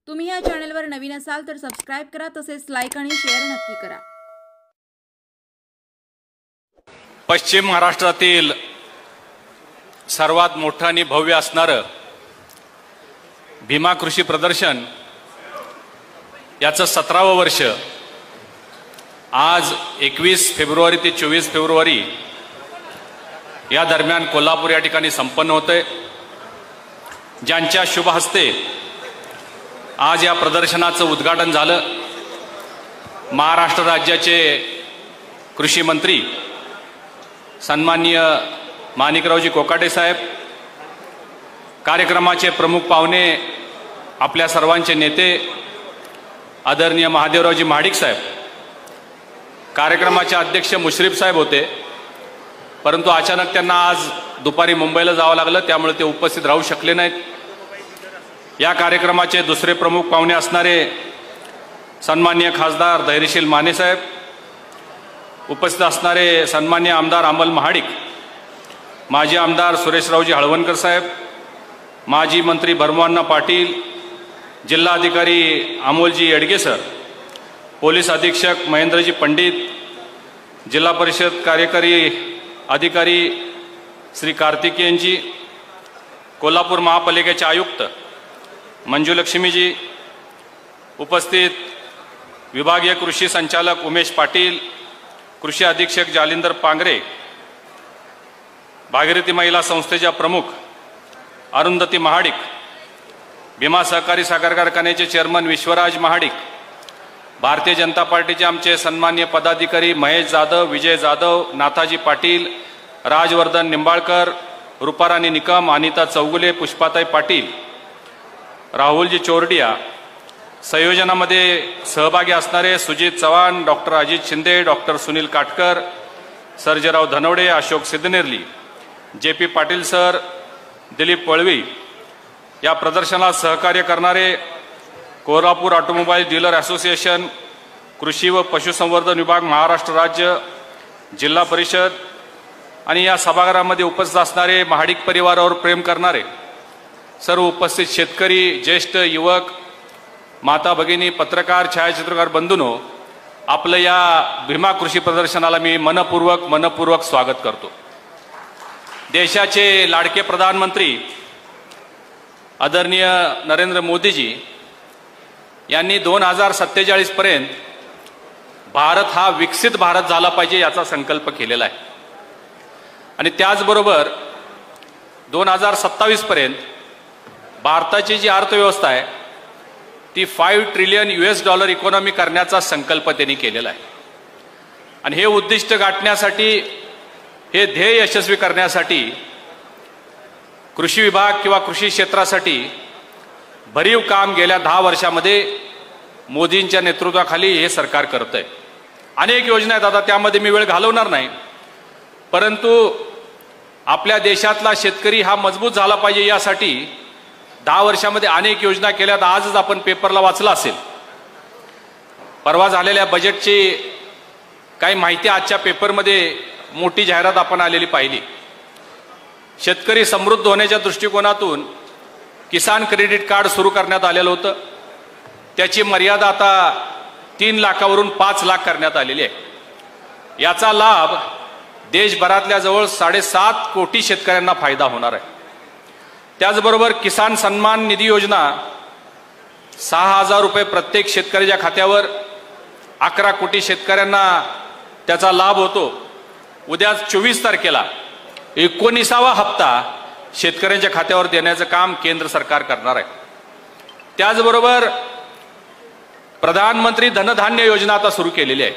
तुम्ही या चॅनलवर नवीन असाल तर सबस्क्राइब करा, तसेच लाईक आणि शेअर नक्की करा। पश्चिम महाराष्ट्रातील सर्वात मोठं आणि भव्य असणारं भीमा कृषी प्रदर्शन याचं 17वं वर्ष आज 21 फेब्रुवारी ते 24 फेब्रुवारी या दरम्यान कोल्हापूर या ठिकाणी संपन्न होतंय। ज्यांच्या शुभ हस्ते आज या प्रदर्शनाचं उद्घाटन झालं, महाराष्ट्र राज्याचे कृषी मंत्री सन्माननीय माणिकरावजी कोकाटे साहेब, कार्यक्रमाचे प्रमुख पाहुणे आपल्या सर्वांचे नेते आदरणीय महादेवरावजी महाडिक साहेब, कार्यक्रमाचे अध्यक्ष मुश्रीफ साहेब होते, परंतु अचानक त्यांना आज दुपारी मुंबईला जावं लागलं, त्यामुळे ते उपस्थित राहू शकले नाहीत। या कार्यक्रमाचे दुसरे प्रमुख पाहुणे असणारे सन्माननीय खासदार धैर्यशील माने साहेब, उपस्थित असणारे सन्माननीय आमदार अमल महाडिक, माजी आमदार सुरेशरावजी हळवणकर साहेब, माजी मंत्री भरमोअण्णा पाटील, जिल्हाधिकारी अमोलजी येडगे सर, पोलीस अधीक्षक महेंद्रजी पंडित, जिल्हा परिषद कार्यकारी अधिकारी श्री कार्तिकेयनजी, कोल्हापूर महापालिकेचे आयुक्त मंजुलक्ष्मीजी, उपस्थित विभागीय कृषी संचालक उमेश पाटील, कृषी अधीक्षक जालिंदर पांगरे, भागीरथी महिला संस्थेच्या प्रमुख अरुंधती महाडिक, भीमा सहकारी साखर कारखान्याचे चेअरमन विश्वराज महाडिक, भारतीय जनता पार्टीचे आमचे सन्माननीय पदाधिकारी महेश जाधव, विजय जाधव, नाथाजी पाटील, राजवर्धन निंबाळकर, रूपाराणी निकम, अनिता चौगुले, पुष्पाताई पाटील, राहुलजी चोरडिया, संयोजनामध्ये सहभागी असणारे Sujit Chavan, doctor Ajit Shinde, doctor Sunil Katkar, Sarjerao Dhanawade, Ashok Siddhanerli, JP Patil sir, Dilip Valvi, या प्रदर्शनाला सहकार्य करणारे कोल्हापूर ऑटोमोबाईल डीलर असोसिएशन, कृषी व पशुसंवर्धन विभाग, महाराष्ट्र राज्य, जिल्हा परिषद आणि या सभागृहामध्ये उपस्थित असणारे महाडिक परिवारावर प्रेम करणारे सर्व उपस्थित शेतकरी, ज्येष्ठ युवक, माता भगिनी, पत्रकार, छायाचित्रकार बंधूंनो, आपलं या भीमा कृषी प्रदर्शनाला मी मनपूर्वक स्वागत करतो। देशाचे लाडके प्रधानमंत्री आदरणीय नरेंद्र मोदीजी यांनी 2047 पर्यंत भारत हा विकसित भारत झाला पाहिजे याचा संकल्प केलेला आहे आणि त्याचबरोबर 2027 पर्यंत भारताची जी अर्थव्यवस्था आहे ती $5 ट्रिलियन इकॉनॉमी करण्याचा संकल्प त्यांनी केलेला आहे आणि हे उद्दिष्ट गाठण्यासाठी, हे ध्येय यशस्वी करण्यासाठी कृषी विभाग किंवा कृषी क्षेत्रासाठी भरीव काम गेल्या 10 वर्षामध्ये मोदींच्या नेतृत्वाखाली हे सरकार करतंय। अनेक योजना आहेत, आता त्यामध्ये मी वेळ घालवणार नाही, परंतु आपल्या देशातला शेतकरी हा मजबूत झाला पाहिजे यासाठी 10 वर्षामध्ये अनेक योजना केल्यात। आजच आपण पेपरला वाचला असेल, परवा झालेल्या बजेटची काही माहिती आजच्या पेपरमध्ये मोठी जाहिरात आपण आलेली पाहिली। शेतकरी समृद्ध होण्याच्या दृष्टिकोनातून किसान क्रेडिट कार्ड सुरू करण्यात आलेलं होतं, त्याची मर्यादा आता 3 लाखावरून 5 लाख करण्यात आलेली आहे। याचा लाभ देशभरातल्या जवळ 7.5 कोटी शेतकऱ्यांना फायदा होणार आहे। त्याचबरोबर किसान सन्मान निधी योजना 6,000 रुपये प्रत्येक शेतकऱ्याच्या खात्यावर, 11 कोटी शेतकऱ्यांना त्याचा लाभ होतो। उद्या 24 तारखेला 19वा हप्ता शेतकऱ्यांच्या खात्यावर देण्याचं काम केंद्र सरकार करणार आहे। त्याचबरोबर प्रधानमंत्री धनधान्य योजना आता सुरू केलेली आहे।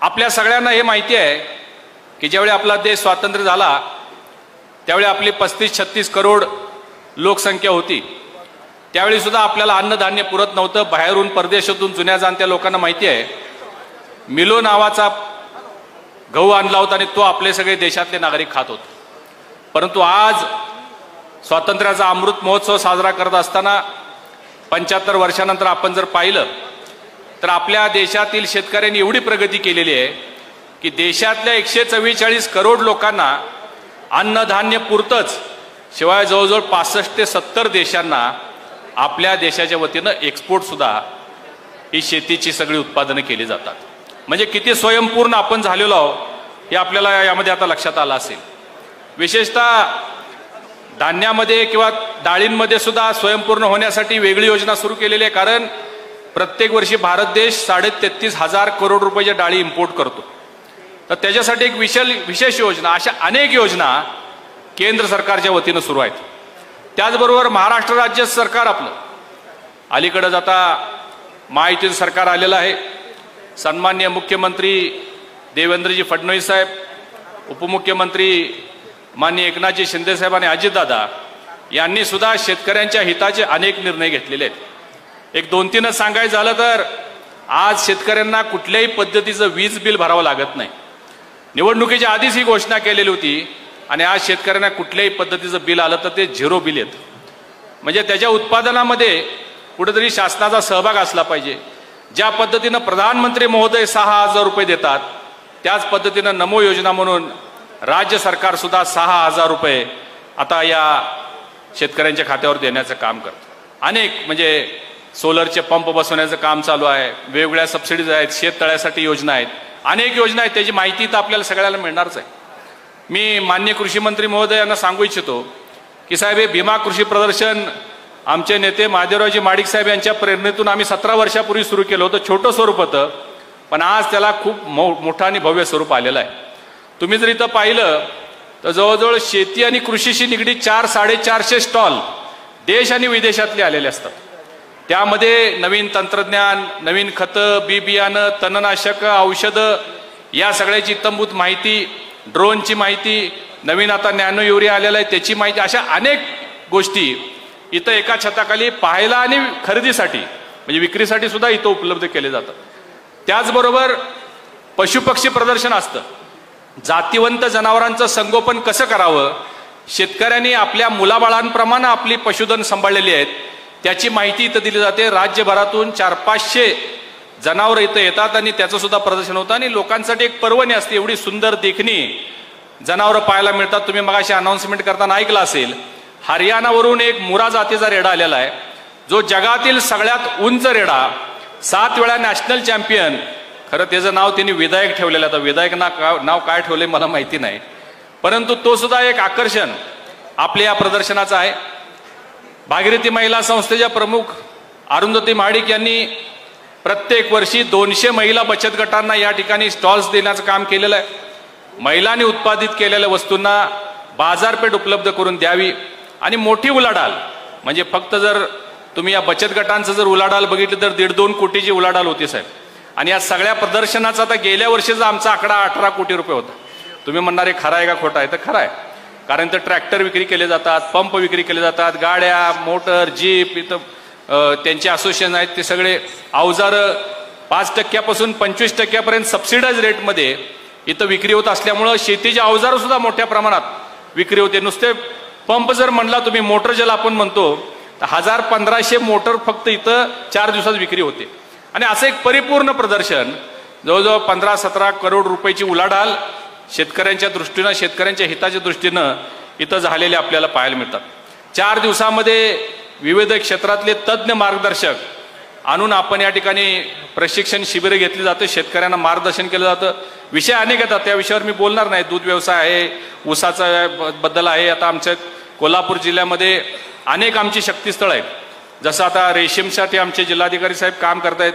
आपल्या सगळ्यांना हे माहिती आहे की ज्यावेळी आपला देश स्वातंत्र्य झाला त्यावेळी आपली 35-36 करोड लोकसंख्या होती, त्यावेळी सुद्धा आपल्याला अन्नधान्य पुरत नव्हतं। बाहेरून परदेशातून जुन्या जाणत्या लोकांना माहिती आहे मिलो नावाचा गहू आणला होता आणि तो आपले सगळे देशातले नागरिक खात होते। परंतु आज स्वातंत्र्याचा अमृत महोत्सव साजरा करत असताना 75 वर्षानंतर आपण जर पाहिलं तर आपल्या देशातील शेतकऱ्यांनी एवढी प्रगती केलेली आहे की देशातल्या 144 करोड लोकांना अन्नधान्य पुरतंच, शिवाय जवळजवळ 65 ते 70 देशांना आपल्या देशाच्या वतीनं एक्सपोर्टसुद्धा ही शेतीची सगळी उत्पादनं केली जातात. म्हणजे किती स्वयंपूर्ण आपण झालेलो आहोत हे आपल्याला यामध्ये आता लक्षात आलं असेल. विशेषतः धान्यामध्ये किंवा डाळींमध्ये सुद्धा स्वयंपूर्ण होण्यासाठी वेगळी योजना सुरू केलेली आहे. कारण प्रत्येक वर्षी भारत देश 33,500 करोड रुपयाच्या डाळी इम्पोर्ट करतो. तर त्याच्यासाठी एक विशेष योजना, अशा अनेक योजना केंद्र सरकारच्या वतीनं सुरू आहेत. त्याचबरोबर महाराष्ट्र राज्य सरकार आपलं अलीकडंच आता महायुतीचं सरकार आलेलं आहे. सन्माननीय मुख्यमंत्री देवेंद्रजी फडणवीस साहेब, उपमुख्यमंत्री माननीय एकनाथजी शिंदे साहेब आणि अजितदादा यांनी सुद्धा शेतकऱ्यांच्या हिताचे अनेक निर्णय घेतलेले आहेत. एक 2-3 सांगायचं झालं तर आज शेतकऱ्यांना कुठल्याही पद्धतीचं वीज बिल भरावं लागत नाही. निवडणुकीच्या आधीच ही घोषणा केलेली होती आणि आज शेतकऱ्यांना कुठल्याही पद्धतीचं बिल आलं तर ते 0 बिल येतं. म्हणजे त्याच्या उत्पादनामध्ये कुठेतरी शासनाचा सहभाग असला पाहिजे. ज्या पद्धतीनं प्रधानमंत्री महोदय 6,000 रुपये देतात त्याच पद्धतीनं नमो योजना म्हणून राज्य सरकार सुद्धा 6,000 रुपये आता या शेतकऱ्यांच्या खात्यावर देण्याचं काम करतं. अनेक म्हणजे सोलरचे पंप बसवण्याचं काम चालू आहे, वेगवेगळ्या सबसिडीज आहेत, शेततळ्यासाठी योजना आहेत, अनेक योजना आहेत. त्याची माहिती तर आपल्याला सगळ्याला मिळणारच आहे. मी माननीय कृषी मंत्री महोदय यांना सांगू इच्छितो की साहेब, हे भीमा कृषी प्रदर्शन आमचे नेते महादेवरावजी माडिक साहेब यांच्या प्रेरणेतून आम्ही 17 वर्षापूर्वी सुरू केलं होतं. छोटं स्वरूप होतं, पण आज त्याला खूप मोठं आणि भव्य स्वरूप आलेलं आहे. तुम्ही जर इथं पाहिलं तर जवळजवळ शेती आणि कृषीशी निगडीत 400-450 स्टॉल देश आणि विदेशातले आलेले असतात. त्यामध्ये नवीन तंत्रज्ञान, नवीन खतं, बी बियाणं, तणनाशक, औषधं या सगळ्याची इत्तंभूत माहिती, ड्रोनची माहिती, नवीन आता नॅनो युरिया आलेला आहे त्याची माहिती, अशा अनेक गोष्टी इथं एका छताखाली पाहायला आणि खरेदीसाठी म्हणजे विक्रीसाठी सुद्धा इथं उपलब्ध केले जातात. त्याचबरोबर पशुपक्षी प्रदर्शन असतं. जातिवंत जनावरांचं संगोपन कसं करावं, शेतकऱ्यांनी आपल्या मुलाबाळांप्रमाणे आपली पशुधन सांभाळलेली आहेत त्याची माहिती इथं दिली जाते. राज्यभरातून 400-500 जनावरं इथं येतात आणि त्याचं सुद्धा प्रदर्शन होतं आणि लोकांसाठी एक पर्वणी असते. एवढी सुंदर देखणी जनावरं पाहायला मिळतात. तुम्ही मगाशी अनाउन्समेंट करताना ऐकलं असेल, हरियाणावरून एक मुरा जातीचा रेडा आलेला आहे जो जगातील सगळ्यात उंच रेडा, 7 वेळा नॅशनल चॅम्पियन. खरं त्याचं नाव त्यांनी विधायक ठेवलेलं आहे. आता विधायक नाव काय ठेवले मला माहिती नाही, परंतु तो सुद्धा एक आकर्षण आपल्या या प्रदर्शनाचं आहे. भागीरथी महिला संस्थेच्या प्रमुख अरुंधती महाडिक यांनी प्रत्येक वर्षी 200 महिला बचत गटांना या ठिकाणी स्टॉल्स देण्याचं काम केलेलं आहे. महिलांनी उत्पादित केलेल्या वस्तूंना बाजारपेठ उपलब्ध करून द्यावी आणि मोठी उलाढाल म्हणजे फक्त जर तुम्ही या बचत गटांचं जर उलाढाल बघितलं तर 1.5-2 कोटीची उलाढाल होती साहेब. आणि या सगळ्या प्रदर्शनाचा आता गेल्या वर्षीचा आमचा आकडा 18 कोटी रुपये होता. तुम्ही म्हणणारे खरं आहे का खोटा आहे, तर खरं आहे. कारण तर ट्रॅक्टर विक्री केले जातात, पंप विक्री केले जातात, गाड्या, मोटर, जीप, इथं त्यांचे असोसिएशन आहेत ते सगळे अवजारं 5% पासून 25% सबसिडाइज रेटमध्ये इथं विक्री होत असल्यामुळं शेतीचे अवजारं सुद्धा मोठ्या प्रमाणात विक्री होते. नुसते पंप जर म्हणला तुम्ही, मोटर ज्याला आपण म्हणतो, तर 1000-1500 मोटर फक्त इथं 4 दिवसात विक्री होते. आणि असं एक परिपूर्ण प्रदर्शन जवळजवळ 15-17 करोड रुपयाची उलाढाल शेतकऱ्यांच्या दृष्टीनं, शेतकऱ्यांच्या हिताच्या दृष्टीनं इथं झालेले आपल्याला पाहायला मिळतात. 4 दिवसामध्ये विविध क्षेत्रातले तज्ज्ञ मार्गदर्शक आणून आपण या ठिकाणी प्रशिक्षण शिबिरं घेतली जाते, शेतकऱ्यांना मार्गदर्शन केलं जातं. विषय अनेक येतात, त्या विषयावर मी बोलणार नाही. दूध व्यवसाय आहे, ऊसाचा बद्दल आहे. आता आमच्या कोल्हापूर जिल्ह्यामध्ये अनेक आमची शक्तीस्थळ आहेत. जसं आता रेशीमसाठी आमचे जिल्हाधिकारी साहेब काम करतायत.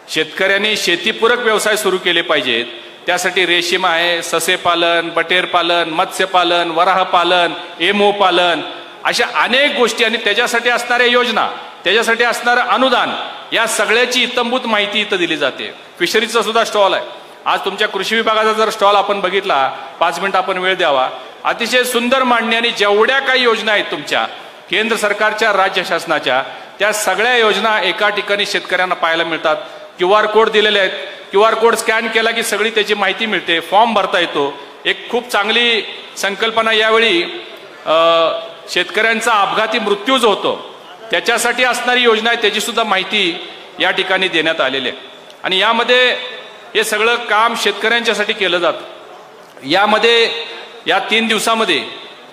शेतकऱ्यांनी शेतीपूरक व्यवसाय सुरू केले पाहिजेत. त्यासाठी रेशीम आहे, ससे पालन, बटेर पालन, मत्स्य पालन, वराह पालन, एमो पालन, अशा अनेक गोष्टी आणि त्याच्यासाठी असणाऱ्या योजना, त्याच्यासाठी असणारं अनुदान, या सगळ्याची इत्तंभूत माहिती इथं दिली जाते. फिशरीचा सुद्धा स्टॉल आहे. आज तुमच्या कृषी विभागाचा जर स्टॉल आपण बघितला, 5 मिनिट आपण वेळ द्यावा, अतिशय सुंदर मांडणी आणि जेवढ्या काही योजना आहेत तुमच्या केंद्र सरकारच्या, राज्य शासनाच्या, त्या सगळ्या योजना एका ठिकाणी शेतकऱ्यांना पाहायला मिळतात. QR कोड दिलेले आहेत. QR कोड स्कॅन केला की सगळी त्याची माहिती मिळते, फॉर्म भरता येतो. एक खूप चांगली संकल्पना. यावेळी शेतकऱ्यांचा अपघाती मृत्यू जो होतो त्याच्यासाठी असणारी योजना आहे त्याची सुद्धा माहिती या ठिकाणी देण्यात आलेली आहे. आणि यामध्ये हे सगळं काम शेतकऱ्यांच्यासाठी केलं जातं. यामध्ये या 3 दिवसामध्ये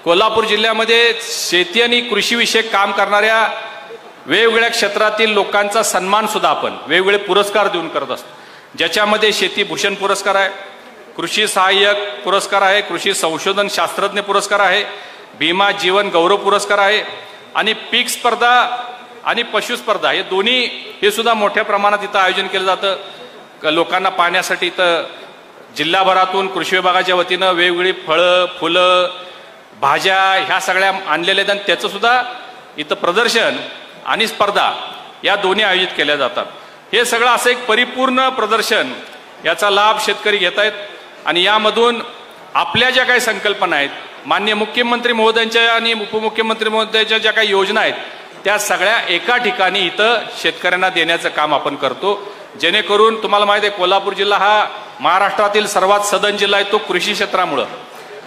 कोल्हापूर जिल्ह्यामध्ये शेती आणि कृषीविषयक काम करणाऱ्या वेगवेगळ्या क्षेत्रातील लोकांचा सन्मान सुद्धा आपण वेगवेगळे पुरस्कार देऊन करत असतो, ज्याच्यामध्ये शेती भूषण पुरस्कार आहे, कृषी सहाय्यक पुरस्कार आहे, कृषी संशोधन शास्त्रज्ञ पुरस्कार आहे, भीमा जीवन गौरव पुरस्कार आहे आणि पीक स्पर्धा आणि पशु स्पर्धा हे दोन्ही हे सुद्धा मोठ्या प्रमाणात इथं आयोजन केलं जातं। लोकांना पाहण्यासाठी इथं जिल्हाभरातून कृषी विभागाच्या वतीनं वेगवेगळी फळं फुलं भाज्या ह्या सगळ्या आणलेल्या आहेत आणि त्याचं सुद्धा इथं प्रदर्शन आणि स्पर्धा या दोन्ही आयोजित केल्या जातात। हे सगळं असं एक परिपूर्ण प्रदर्शन, याचा लाभ शेतकरी घेत आहेत आणि यामधून आपल्या ज्या काही संकल्पना आहेत, माननीय मुख्यमंत्री महोदयांच्या आणि उपमुख्यमंत्री महोदयांच्या ज्या काही योजना आहेत, त्या सगळ्या एका ठिकाणी इथं शेतकऱ्यांना देण्याचं काम आपण करतो, जेणेकरून तुम्हाला माहिती आहे कोल्हापूर जिल्हा हा महाराष्ट्रातील सर्वात सधन जिल्हा आहे तो कृषी क्षेत्रामुळं,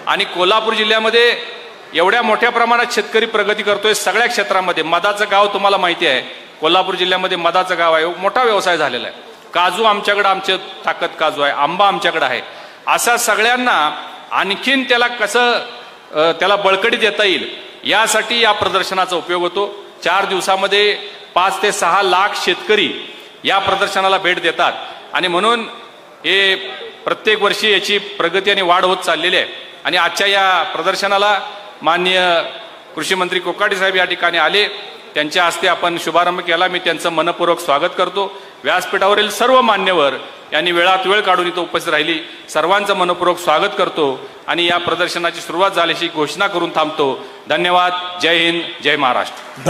आणि कोल्हापूर जिल्ह्यामध्ये एवढ्या मोठ्या प्रमाणात शेतकरी प्रगती करतोय सगळ्या क्षेत्रामध्ये। मधाचं गाव तुम्हाला माहिती आहे, कोल्हापूर जिल्ह्यामध्ये मधाचं गाव आहे, मोठा व्यवसाय झालेला आहे। काजू आमच्याकडे, आमचे ताकद काजू आहे, आंबा आमच्याकडे आहे। असा सगळ्यांना आणखीन त्याला कसं त्याला बळकटी देता येईल यासाठी या प्रदर्शनाचा उपयोग होतो। 4 दिवसामध्ये 5 ते 6 लाख शेतकरी या प्रदर्शनाला भेट देतात आणि म्हणून हे प्रत्येक वर्षी याची प्रगती आणि वाढ होत चाललेली आहे। आणि आजच्या या प्रदर्शनाला माननीय कृषी मंत्री कोकाटे साहेब या ठिकाणी आले, त्यांच्या हस्ते आपण शुभारंभ केला, मी त्यांचं मनपूर्वक स्वागत करतो। व्यासपीठावरील सर्व मान्यवर यांनी वेळात वेळ काढून इथं उपस्थित राहिली, सर्वांचं मनपूर्वक स्वागत करतो आणि या प्रदर्शनाची सुरुवात झाल्याची घोषणा करून थांबतो। धन्यवाद। जय हिंद, जय महाराष्ट्र।